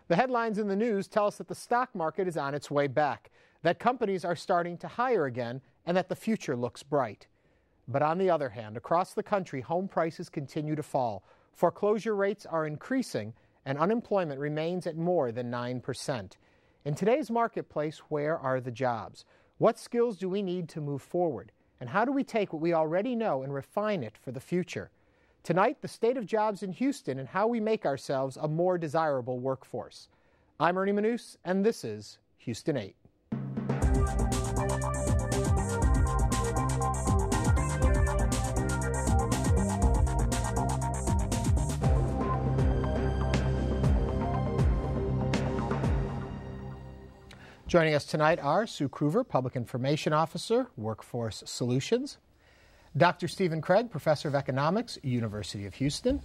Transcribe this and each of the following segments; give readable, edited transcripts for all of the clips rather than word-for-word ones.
The headlines in the news tell us that the stock market is on its way back, that companies are starting to hire again, and that the future looks bright. But on the other hand, across the country, home prices continue to fall. Foreclosure rates are increasing, and unemployment remains at more than 9%. In today's marketplace, where are the jobs? What skills do we need to move forward? And how do we take what we already know and refine it for the future? Tonight, the state of jobs in Houston and how we make ourselves a more desirable workforce. I'm Ernie Manous, and this is Houston 8. Joining us tonight are Sue Kruver, Public Information Officer, Workforce Solutions; Dr. Stephen Craig, Professor of Economics, University of Houston;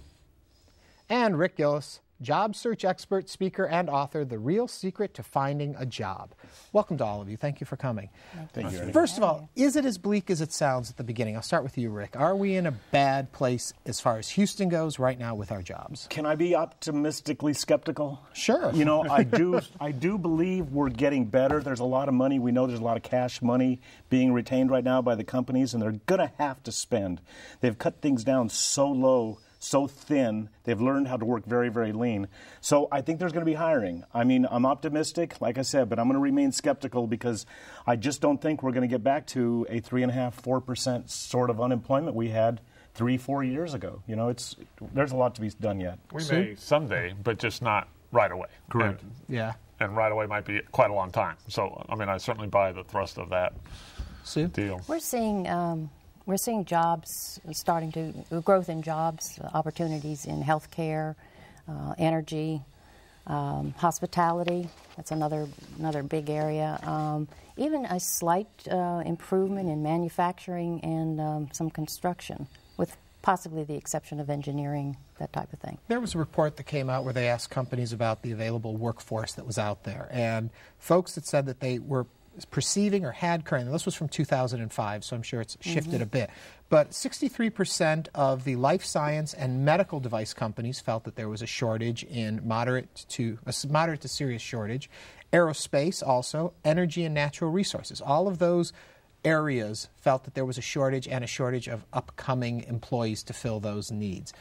and Rick Gillis, job search expert, speaker, and author, The Real Secret to Finding a Job. Welcome to all of you. Thank you for coming. Thank you. First of all, is it as bleak as it sounds at the beginning? I'll start with you, Rick. Are we in a bad place as far as Houston goes right now with our jobs? Can I be optimistically skeptical? Sure. You know, I do believe we're getting better. There's a lot of money. We know there's a lot of cash money being retained right now by the companies, and they're going to have to spend. They've cut things down so low, so thin. They've learned how to work very, very lean. So I think there's going to be hiring. I mean, I'm optimistic, like I said, but I'm going to remain skeptical because I just don't think we're going to get back to a 3.5%, 4% sort of unemployment we had 3-4 years ago. You know, there's a lot to be done yet. We may someday, but just not right away. Correct. And right away might be quite a long time. So, I mean, I certainly buy the thrust of that deal. We're seeing jobs starting to growth in jobs, opportunities in healthcare, energy, hospitality. That's another big area. Even a slight improvement in manufacturing and some construction, with possibly the exception of engineering, that type of thing. There was a report that came out where they asked companies about the available workforce that was out there, and folks that said that they were perceiving or had currently, this was from 2005, so I'm sure it's shifted a bit, but 63% of the life science and medical device companies felt that there was a shortage in moderate to serious shortage. Aerospace also, energy and natural resources. All of those areas felt that there was a shortage and a shortage of upcoming employees to fill those needs.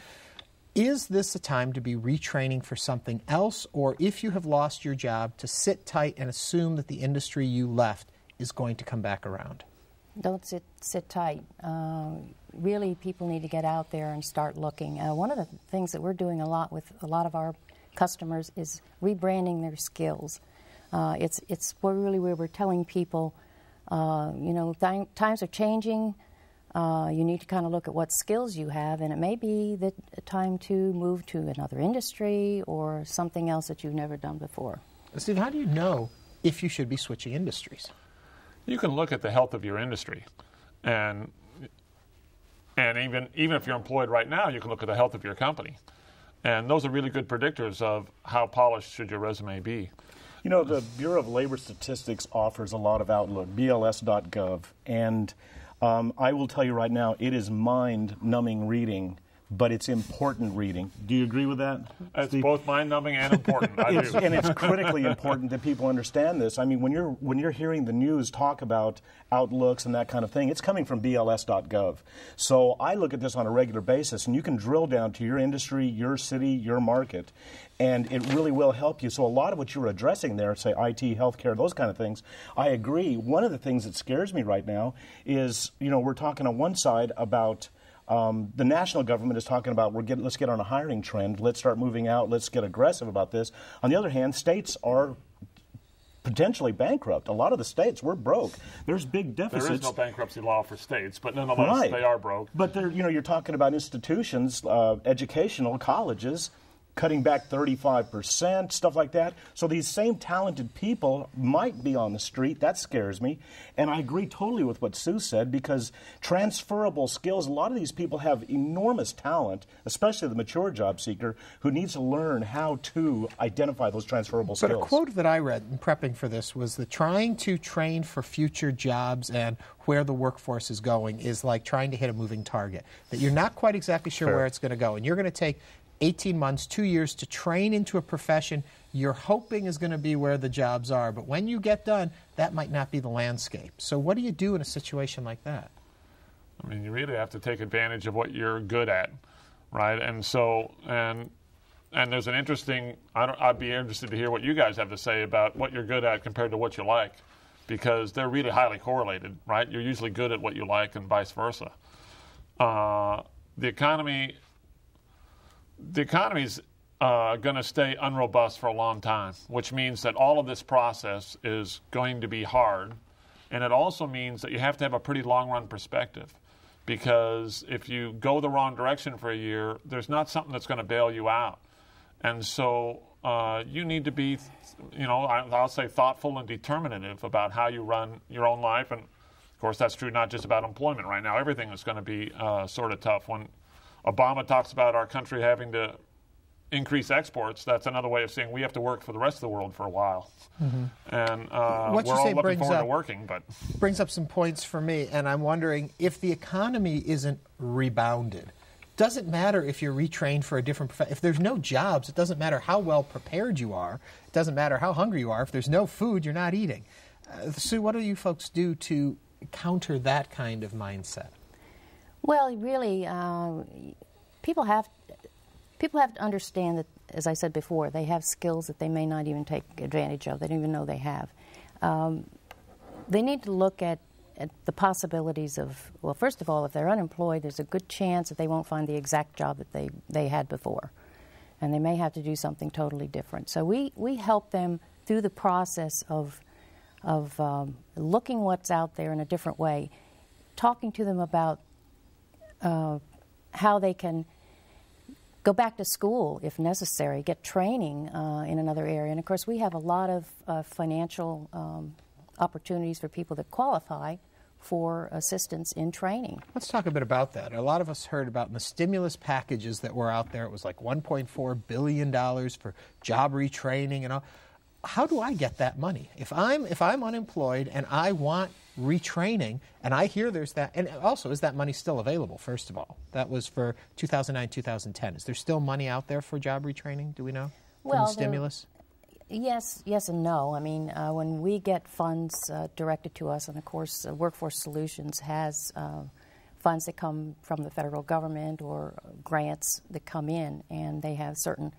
Is this a time to be retraining for something else, or if you have lost your job, to sit tight and assume that the industry you left is going to come back around? Don't sit tight. Really, people need to get out there and start looking. One of the things that we're doing a lot with a lot of our customers is rebranding their skills. It's really where we're telling people, times are changing. You need to kind of look at what skills you have, and it may be the time to move to another industry or something else that you've never done before. Steve, how do you know if you should be switching industries? You can look at the health of your industry, and even if you're employed right now, you can look at the health of your company. And those are really good predictors of how polished should your resume be. You know, the Bureau of Labor Statistics offers a lot of outlook, BLS.gov, and I will tell you right now, it is mind-numbing reading, but it's important reading. Do you agree with that, It's Steve? both mind-numbing and important. I do. And it's critically important that people understand this. I mean, when you're hearing the news talk about outlooks and that kind of thing, it's coming from BLS.gov. So I look at this on a regular basis, and you can drill down to your industry, your city, your market, and it really will help you. So a lot of what you were addressing there, say IT, healthcare, those kind of things, I agree. One of the things that scares me right now is, we're talking on one side about the national government is talking about let's get on a hiring trend, let's start moving out, let's get aggressive about this. On the other hand, states are potentially bankrupt. A lot of the states, we're broke. There's big deficits. There is no bankruptcy law for states, but nonetheless, they are broke. But you're talking about institutions, educational colleges, cutting back 35%, stuff like that. So these same talented people might be on the street. That scares me. And I agree totally with what Sue said, because transferable skills, a lot of these people have enormous talent, especially the mature job seeker, who needs to learn how to identify those transferable skills. But a quote that I read in prepping for this was that trying to train for future jobs and where the workforce is going is like trying to hit a moving target, that you're not quite exactly sure where it's going to go. And you're going to take 18 months, 2 years to train into a profession you're hoping is going to be where the jobs are. But when you get done, that might not be the landscape. So what do you do in a situation like that? I mean, you really have to take advantage of what you're good at, right? And so, and there's an interesting, I'd be interested to hear what you guys have to say about what you're good at compared to what you like, because they're really highly correlated, right? You're usually good at what you like and vice versa. The economy's going to stay unrobust for a long time, which means that all of this process is going to be hard. And it also means that you have to have a pretty long-run perspective, because if you go the wrong direction for a year, there's not something that's going to bail you out. And so you need to be, I'll say thoughtful and determinative about how you run your own life. And, of course, that's true not just about employment right now. Everything is going to be sort of tough. When Obama talks about our country having to increase exports, that's another way of saying we have to work for the rest of the world for a while. Mm-hmm. And we're all looking forward to working. But brings up some points for me, and I'm wondering if the economy isn't rebounded. Doesn't matter if you're retrained for a different profession. If there's no jobs, it doesn't matter how well prepared you are. It doesn't matter how hungry you are. If there's no food, you're not eating. Sue, what do you folks do to counter that kind of mindset? Well, really, people have to understand that, as I said before, they have skills that they may not even take advantage of. They don't even know they have. They need to look at the possibilities of, well, first of all, if they're unemployed, there's a good chance that they won't find the exact job that they had before. And they may have to do something totally different. So we help them through the process of looking what's out there in a different way, talking to them about how they can go back to school if necessary, get training in another area. And, of course, we have a lot of financial opportunities for people that qualify for assistance in training. Let's talk a bit about that. A lot of us heard about the stimulus packages that were out there. It was like $1.4 billion for job retraining and all. How do I get that money? If I'm unemployed and I want retraining, and I hear there's that, and also, is that money still available, first of all? That was for 2009, 2010. Is there still money out there for job retraining, do we know, from the stimulus? Yes and no. I mean, when we get funds directed to us, and of course Workforce Solutions has funds that come from the federal government or grants that come in, and they have certain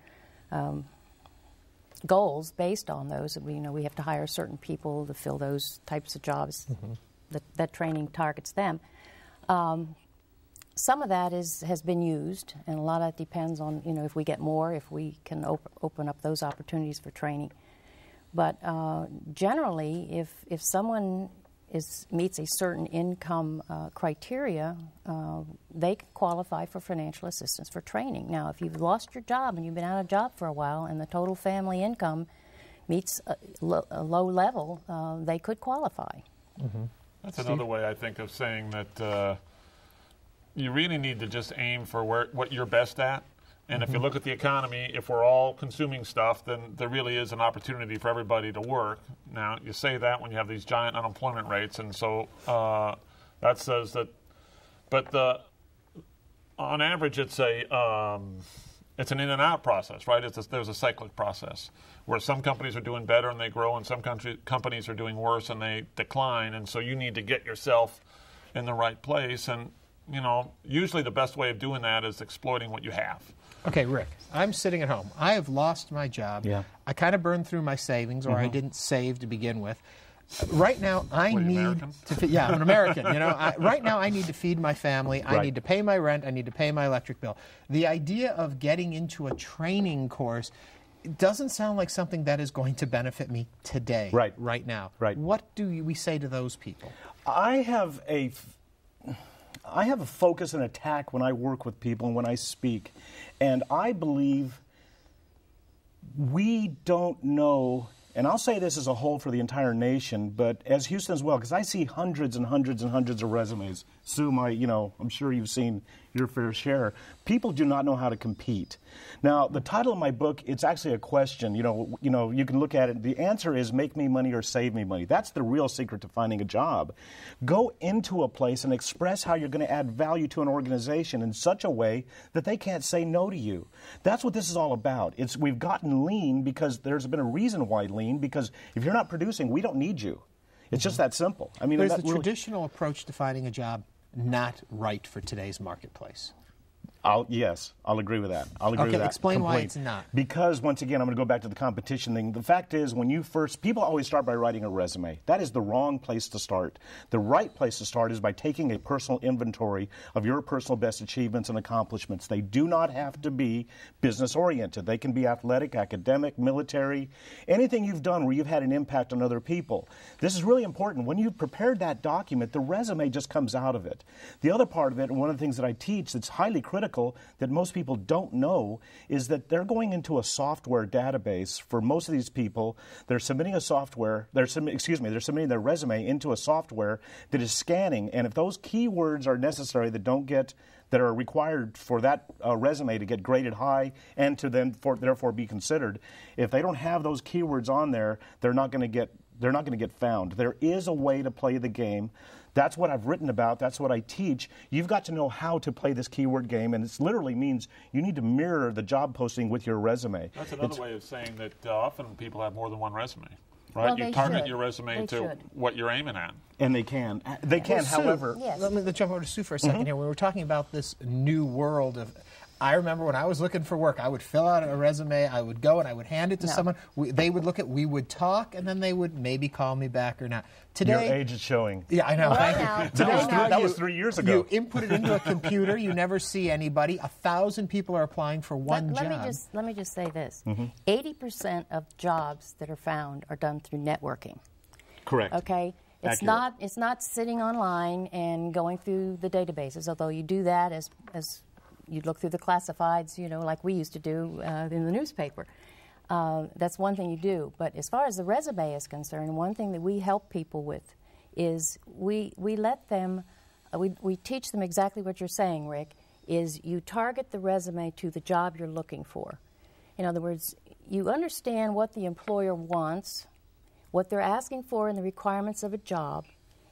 goals based on those. We have to hire certain people to fill those types of jobs. Mm-hmm. that training targets them. Some of that has been used, and a lot of that depends on, if we get more, if we can open up those opportunities for training. But generally, if someone meets a certain income criteria, they can qualify for financial assistance for training. Now, if you've lost your job and you've been out of job for a while and the total family income meets a low level, they could qualify. Mm-hmm. That's another way, I think, of saying that you really need to just aim for what you're best at. And if you look at the economy, if we're all consuming stuff, then there really is an opportunity for everybody to work. Now, you say that when you have these giant unemployment rates, and so that says that. But on average, it's an in and out process, right? There's a cyclic process where some companies are doing better and they grow, and some companies are doing worse and they decline. And so you need to get yourself in the right place. And usually the best way of doing that is exploiting what you have. Okay, Rick, I'm sitting at home. I have lost my job. Yeah. I kind of burned through my savings, or I didn't save to begin with. Right now, I need American? to. Yeah, I'm an American. Right now, I need to feed my family. I need to pay my rent. I need to pay my electric bill. The idea of getting into a training course doesn't sound like something that is going to benefit me today. Right now. Right. What do we say to those people? I have a focus and attack when I work with people and when I speak. And I believe we don't know, and I'll say this as a whole for the entire nation, but as Houston as well, because I see hundreds and hundreds and hundreds of resumes. Sue, I'm sure you've seen your fair share. People do not know how to compete. Now, the title of my book, it's actually a question. You know, you can look at it. The answer is make me money or save me money. That's the real secret to finding a job. Go into a place and express how you're going to add value to an organization in such a way that they can't say no to you. That's what this is all about. We've gotten lean because there's been a reason why lean, because if you're not producing, we don't need you. It's just that simple. I mean, but is the traditional approach to finding a job not right for today's marketplace? Yes, I'll agree with that. I'll agree with that. Okay, explain why it's not. Because, once again, I'm going to go back to the competition thing. The fact is, people always start by writing a resume. That is the wrong place to start. The right place to start is by taking a personal inventory of your personal best achievements and accomplishments. They do not have to be business-oriented. They can be athletic, academic, military, anything you've done where you've had an impact on other people. This is really important. When you've prepared that document, the resume just comes out of it. The other part of it, and one of the things that I teach that's highly critical that most people don't know, is that they're going into a software database. For most of these people, they're submitting they're submitting their resume into a software that is scanning, and if those keywords are necessary that are required for that resume to get graded high and to then therefore be considered, if they don't have those keywords on there, they're not going to get found. There is a way to play the game. That's what I've written about. That's what I teach. You've got to know how to play this keyword game, and it literally means you need to mirror the job posting with your resume. That's another way of saying that often people have more than one resume. Right? Well, you target your resume to what you're aiming at. And they can. However. Sue, let me jump over to Sue for a second here. We were talking about this new world of. I remember when I was looking for work, I would fill out a resume, I would go and I would hand it to someone. They would look at, we would talk, and then they would maybe call me back or not. Today, your age is showing. Yeah, I know. Right Thank you. That was 3 years ago. You input it into a computer, you never see anybody. 1,000 people are applying for one job. Let me just say this. 80% of jobs that are found are done through networking. Correct. Okay? It's not sitting online and going through the databases, although you do that as you look through the classifieds, like we used to do in the newspaper. That's one thing you do. But as far as the resume is concerned, one thing that we help people with is we let them, we teach them exactly what you're saying, Rick, is you target the resume to the job you're looking for. In other words, you understand what the employer wants, what they're asking for and the requirements of a job,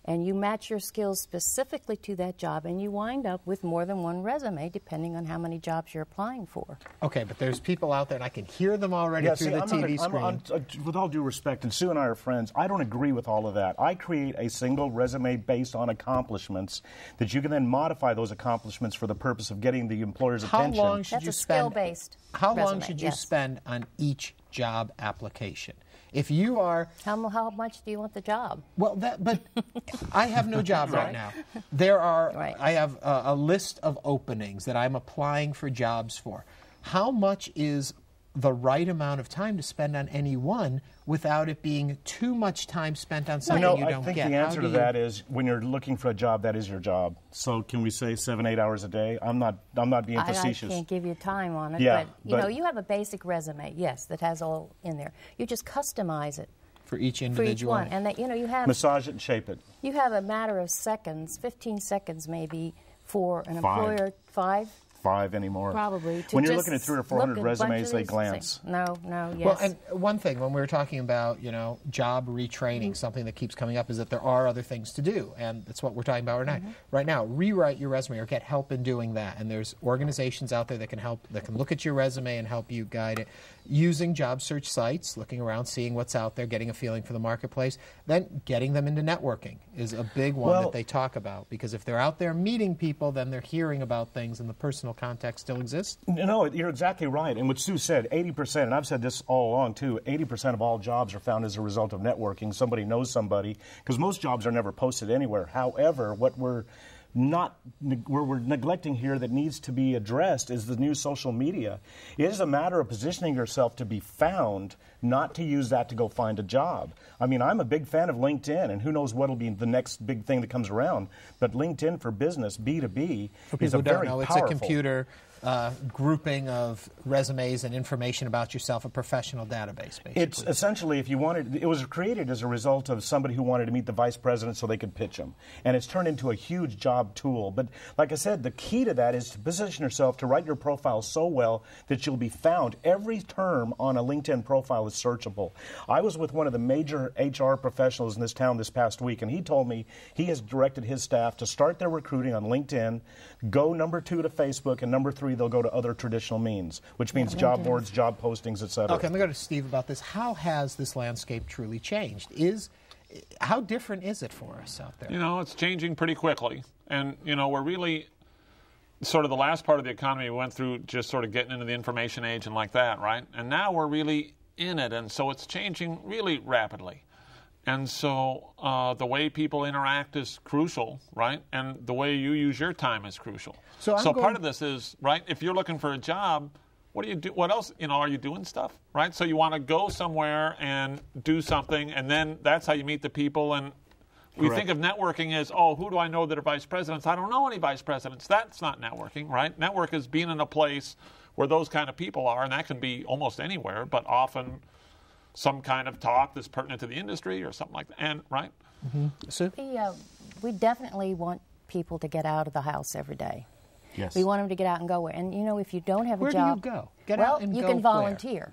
and you match your skills specifically to that job, and you wind up with more than one resume, depending on how many jobs you're applying for. Okay, but there's people out there, and I can hear them already through the TV screen. With all due respect, and Sue and I are friends, I don't agree with all of that. I create a single resume based on accomplishments that you can then modify those accomplishments for the purpose of getting the employer's attention. How long should That's you a spend? skill-based How long resume, should you yes. spend on each job application? If you are... How much do you want the job? Well, but I have no job right now. There are... Right. I have a list of openings that I'm applying for jobs for. How much is the right amount of time to spend on any one without it being too much time spent on something you don't get? I think the answer to that is when you're looking for a job, that is your job. So can we say 7-8 hours a day? I'm not being facetious. I can't give you time on it, Yeah, but you have a basic resume, yes, that has all in there. You just customize it for each for individual. each one, and you have Massage it and shape it. You have a matter of seconds, 15 seconds maybe, for an employer. 5 anymore. Probably. When you're looking at 300 or 400 resumes, they glance. No, yes. Well, and one thing, when we were talking about, job retraining, something that keeps coming up is that there are other things to do, and that's what we're talking about right now. Rewrite your resume or get help in doing that, and there's organizations out there that can help, that can look at your resume and help you guide it. Using job search sites, looking around, seeing what's out there, getting a feeling for the marketplace, then getting them into networking is a big one that they talk about, because if they're out there meeting people, then they're hearing about things and the personal context still exists? No, you're exactly right. And what Sue said, 80%, and I've said this all along too, 80% of all jobs are found as a result of networking. Somebody knows somebody, because most jobs are never posted anywhere. However, what we're neglecting here that needs to be addressed is the new social media. It is a matter of positioning yourself to be found, not to use that to go find a job. I mean, I'm a big fan of LinkedIn, and who knows what will be the next big thing that comes around. But LinkedIn for business, B2B, for people is a who don't very know, powerful. it's a computer grouping of resumes and information about yourself, a professional database, basically. It's essentially, if you wanted, it was created as a result of somebody who wanted to meet the vice president so they could pitch him. And it's turned into a huge job tool. But like I said, the key to that is to position yourself to write your profile so well that you'll be found. Every term on a LinkedIn profile is searchable. I was with one of the major HR professionals in this town this past week, and he told me he has directed his staff to start their recruiting on LinkedIn, go number 2 to Facebook, and number 3 they'll go to other traditional means, which means job boards, job postings, etc. Okay, I'm going to go to Steve about this. How has this landscape truly changed? How different is it for us out there? You know, it's changing pretty quickly. And, you know, we're really sort of the last part of the economy we went through just sort of getting into the information age and like that, right? And now we're really in it, and so it's changing really rapidly. And so the way people interact is crucial, right? And the way you use your time is crucial. So part of this is, right, if you're looking for a job, what do you do? What else, you know, are you doing stuff, right? So you want to go somewhere and do something, and then that's how you meet the people. And we think of networking as, oh, who do I know that are vice presidents? I don't know any vice presidents. That's not networking, right? Network is being in a place where those kind of people are, and that can be almost anywhere, but often some kind of talk that's pertinent to the industry or something like that, and right? Sue? We definitely want people to get out of the house every day. Yes. We want them to get out and go. And, you know, if you don't have a job... Where do you go? Get out and you go can where? volunteer.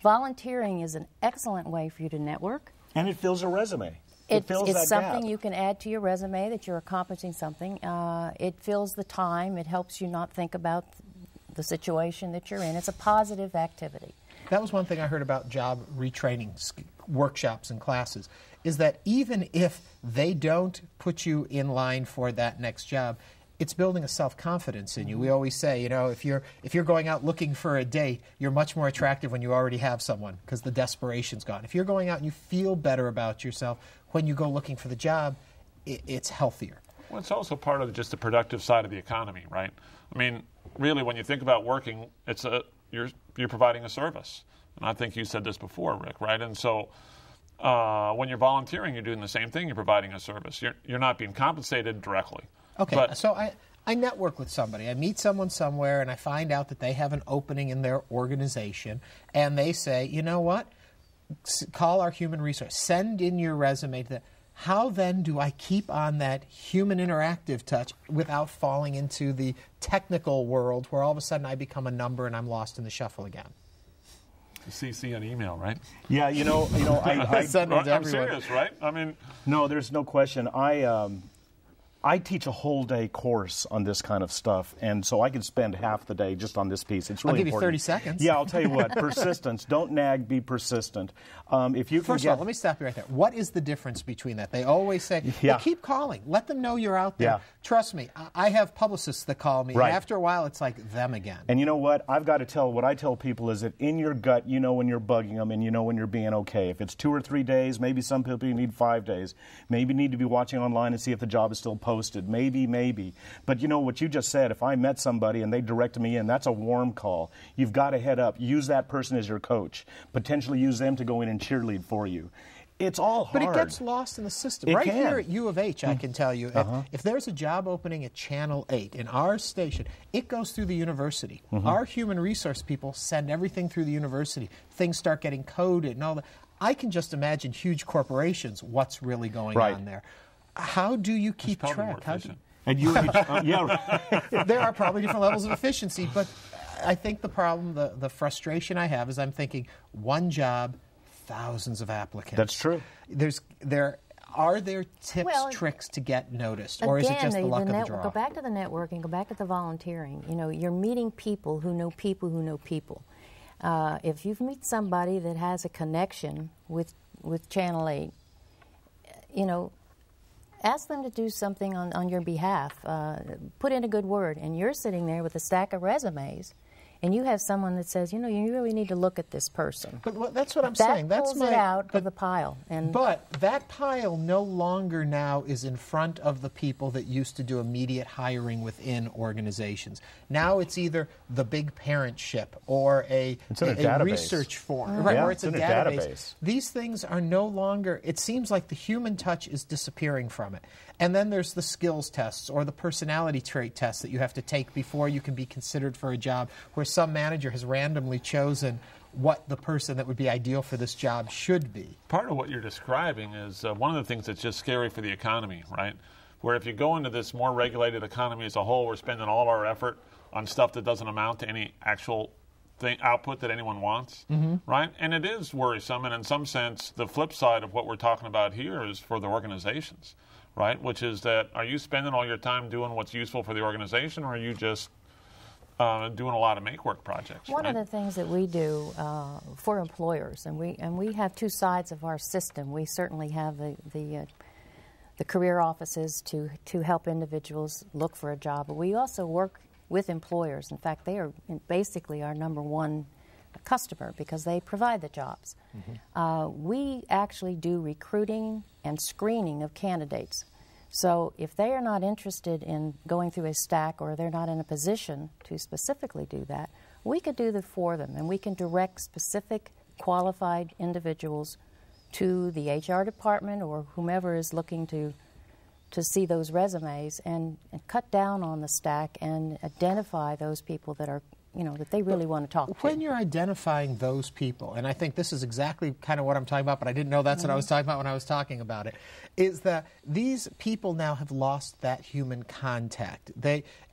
Volunteering is an excellent way for you to network. And it fills a resume. It's that something gap. you can add to your resume that you're accomplishing something. It fills the time. It helps you not think about the situation that you're in. It's a positive activity. That was one thing I heard about job retraining workshops and classes, is that even if they don't put you in line for that next job, it's building a self-confidence in you. We always say, you know, if you're going out looking for a date, you're much more attractive when you already have someone because the desperation's gone. If you're going out and you feel better about yourself when you go looking for the job, it's healthier. Well, it's also part of just the productive side of the economy, right? I mean, really, when you think about working, you're providing a service. And I think you said this before, Rick, right? And so when you're volunteering, you're doing the same thing. You're providing a service. You're not being compensated directly. Okay, so I network with somebody. I meet someone somewhere, and I find out that they have an opening in their organization, and they say, you know what? Call our human resource. Send in your resume to them. How then do I keep on that human interactive touch without falling into the technical world where all of a sudden I become a number and I'm lost in the shuffle again? CC an email, right? Yeah, I send it to I'm everyone. serious, right? I mean, no, there's no question. I teach a whole day course on this kind of stuff, and so I could spend half the day just on this piece. It's really I'll give important. you 30 seconds. Yeah, I'll tell you what. Persistence. Don't nag. Be persistent. If you can First of all, let me stop you right there. What is the difference between that? They always say, well, keep calling. Let them know you're out there. Yeah. Trust me, I have publicists that call me. Right. And after a while, it's like them again. And you know what? What I tell people is that in your gut, you know when you're bugging them and you know when you're being okay. If it's 2 or 3 days, maybe some people you need 5 days. Maybe you need to be watching online and see if the job is still posted. Maybe. But you know what you just said, if I met somebody and they directed me in, that's a warm call. You've got to head up. Use that person as your coach. Potentially use them to go in and cheerlead for you. It's all hard. But it gets lost in the system. It can. Here at U of H, I can tell you, if there's a job opening at Channel 8 in our station, it goes through the university. Our human resource people send everything through the university. Things start getting coded and all that. I can just imagine huge corporations, what's really going on there. How do you keep track? And yeah, right. There are probably different levels of efficiency, but I think the problem, the frustration I have is I'm thinking one job, thousands of applicants. That's true. Are there tips, tricks to get noticed, or is it just the luck of the draw? Go back to the networking, go back to the volunteering. You know, you're meeting people who know people who know people. If you meet somebody that has a connection with Channel 8, you know, ask them to do something on your behalf. Put in a good word, and you're sitting there with a stack of resumes, and you have someone that says, you really need to look at this person. But that's what I'm saying. That That's pulls it out of the pile. But that pile no longer now is in front of the people that used to do immediate hiring within organizations. Now it's either the big parentship or a research form, right? Yeah, or it's in a a database. These things are no longer. It seems like the human touch is disappearing from it. And then there's the skills tests or the personality trait tests that you have to take before you can be considered for a job, where some manager has randomly chosen what the person that would be ideal for this job should be. Part of what you're describing is one of the things that's just scary for the economy, right? Where if you go into this more regulated economy as a whole, we're spending all of our effort on stuff that doesn't amount to any actual output that anyone wants, right? And it is worrisome, and in some sense, the flip side of what we're talking about here is for the organizations, right? Which is that, are you spending all your time doing what's useful for the organization, or are you just doing a lot of make-work projects? One of the things that we do for employers, and we have two sides of our system. We certainly have the career offices to help individuals look for a job, but we also work with employers. In fact, they are basically our number one customer because they provide the jobs. We actually do recruiting and screening of candidates. So if they are not interested in going through a stack, or they're not in a position to specifically do that, we could do that for them, and we can direct specific qualified individuals to the HR department or whomever is looking to see those resumes and cut down on the stack and identify those people that are, that they really want to talk to. When you're identifying those people, and I think this is exactly kind of what I'm talking about, but I didn't know that's what I was talking about when I was talking about it, is that these people now have lost that human contact.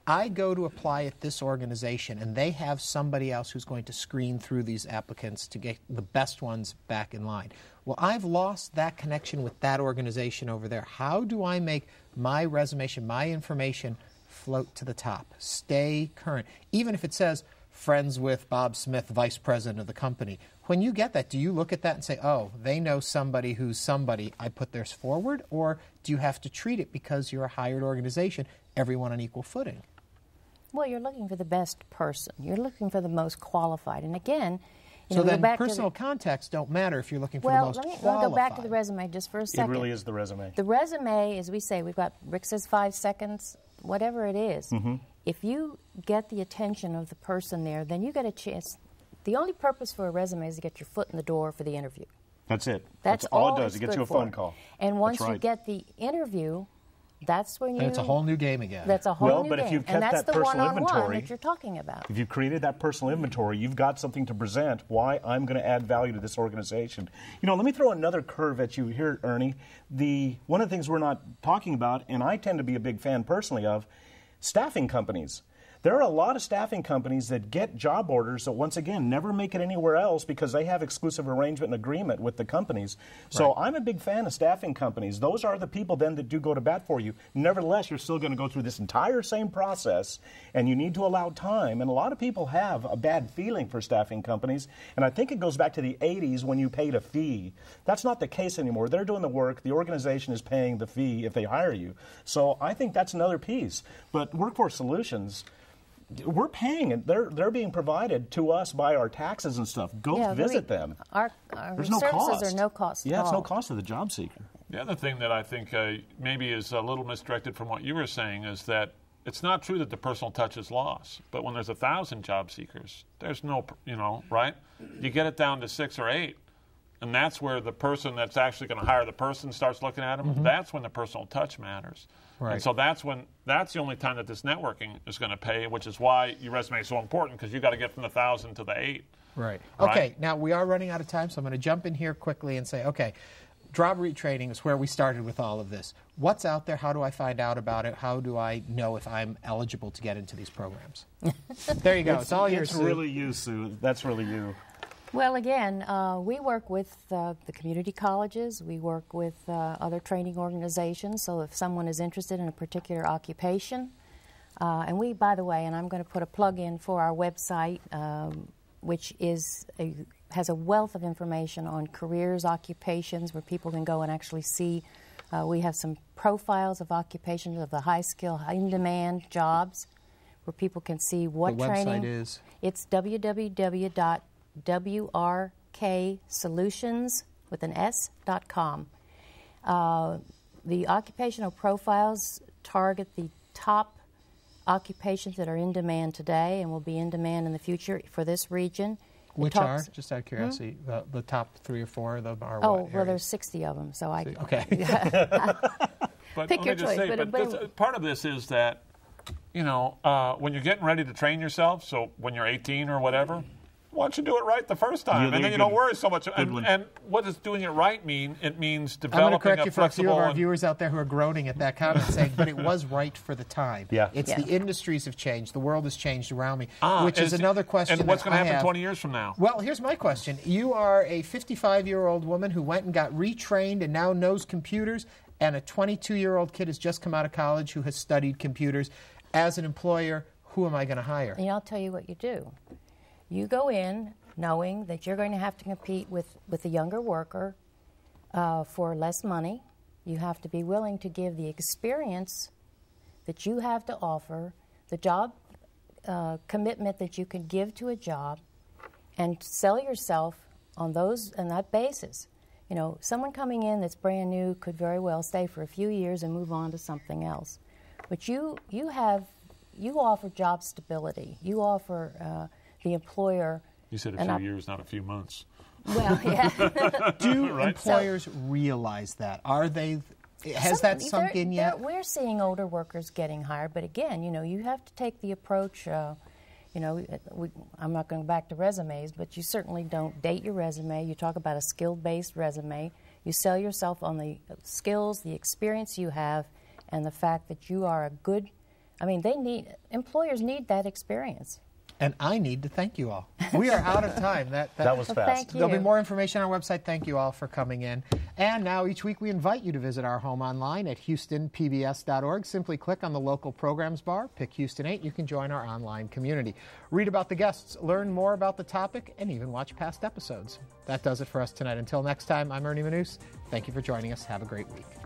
I go to apply at this organization, and they have somebody else who's going to screen through these applicants to get the best ones back in line. Well, I've lost that connection with that organization over there. How do I make my resume, my information, float to the top, stay current? Even if it says, friends with Bob Smith, vice president of the company. When you get that, do you look at that and say, oh, they know somebody who's somebody, I put theirs forward? Or do you have to treat it, because you're a hired organization, everyone on equal footing? Well, you're looking for the best person. You're looking for the most qualified. And again, so then personal contacts don't matter if you're looking for the most qualified. Let me go back to the resume just for a second. It really is the resume. The resume, as we say, Rick says 5 seconds, whatever it is. If you get the attention of the person there, then you get a chance. The only purpose for a resume is to get your foot in the door for the interview. That's it. That's all it does. It gets you a phone call. And once you get the interview, that's when it's a whole new game again. That's a whole new game. If you've kept that personal inventory that you're talking about. If you've created that personal inventory, you've got something to present. Why I'm going to add value to this organization. Let me throw another curve at you here, Ernie. One of the things we're not talking about, and I tend to be a big fan personally of, staffing companies. There are a lot of staffing companies that get job orders that, once again, never make it anywhere else because they have exclusive arrangement and agreement with the companies. So I'm a big fan of staffing companies. Those are the people then that do go to bat for you. Nevertheless, you're still going to go through this entire same process, and you need to allow time. And a lot of people have a bad feeling for staffing companies, and I think it goes back to the 80s when you paid a fee. That's not the case anymore. They're doing the work. The organization is paying the fee if they hire you. So I think that's another piece. But Workforce Solutions, we're paying, and they're being provided to us by our taxes and stuff. Go visit them. Our There's no services cost. are no cost at all. Yeah, it's no cost to the job seeker. The other thing that I think maybe is a little misdirected from what you were saying is that it's not true that the personal touch is lost. But when there's 1,000 job seekers, there's no, right? You get it down to 6 or 8. And that's where the person that's actually going to hire the person starts looking at them. That's when the personal touch matters. Right. And so that's the only time that this networking is going to pay, which is why your resume is so important, because you got to get from the 1,000 to the 8. Right. Okay. Now we are running out of time, so I'm going to jump in here quickly and say, okay, job retraining is where we started with all of this. What's out there? How do I find out about it? How do I know if I'm eligible to get into these programs? There you go. It's all yours, Sue. It's really you, Sue. That's really you. Well, again, we work with the community colleges. We work with other training organizations. So if someone is interested in a particular occupation, and we, by the way, and I'm going to put a plug in for our website, which has a wealth of information on careers, occupations, where people can go and actually see. We have some profiles of occupations of the high-skill, in-demand jobs, where people can see what the training. website is? It's www.wrksolutions.com. The occupational profiles target the top occupations that are in demand today and will be in demand in the future for this region. Which are, just out of curiosity, the top 3 or 4 of them are what well, areas? there's 60 of them, so I... Okay. But Pick let your me just choice, say, but part of this is that, you know, when you're getting ready to train yourself, so when you're 18 or whatever, why don't you do it right the first time, and then you don't worry so much. And what does doing it right mean? It means developing I'm going to correct you for a few of our and viewers out there who are groaning at that comment, saying, but it was right for the time. Yeah. It's the industries have changed. The world has changed around me, which and is another question. And what's going to happen have. 20 years from now? Well, here's my question. You are a 55-year-old woman who went and got retrained and now knows computers, and a 22-year-old kid has just come out of college who has studied computers. As an employer, who am I going to hire? And I'll tell you what you do. You go in knowing that you're going to have to compete with a younger worker for less money. You have to be willing to give the experience that you have to offer, the job commitment that you can give to a job, and sell yourself on that basis. You know, someone coming in that's brand new could very well stay for a few years and move on to something else. But you offer job stability. You offer the employer. You said a few years, not a few months. Well, yeah. Do employers realize that? Are they? Has that sunk in yet? We're seeing older workers getting hired, but again, you know, you have to take the approach. You know, I'm not going back to resumes, but you certainly don't date your resume. You talk about a skill-based resume. You sell yourself on the skills, the experience you have, and the fact that you are a good. I mean, employers need that experience. And I need to thank you all. We are out of time. That was fast. Thank you. There'll be more information on our website. Thank you all for coming in. And now each week we invite you to visit our home online at HoustonPBS.org. Simply click on the local programs bar, pick Houston 8. You can join our online community. Read about the guests, learn more about the topic, and even watch past episodes. That does it for us tonight. Until next time, I'm Ernie Manous. Thank you for joining us. Have a great week.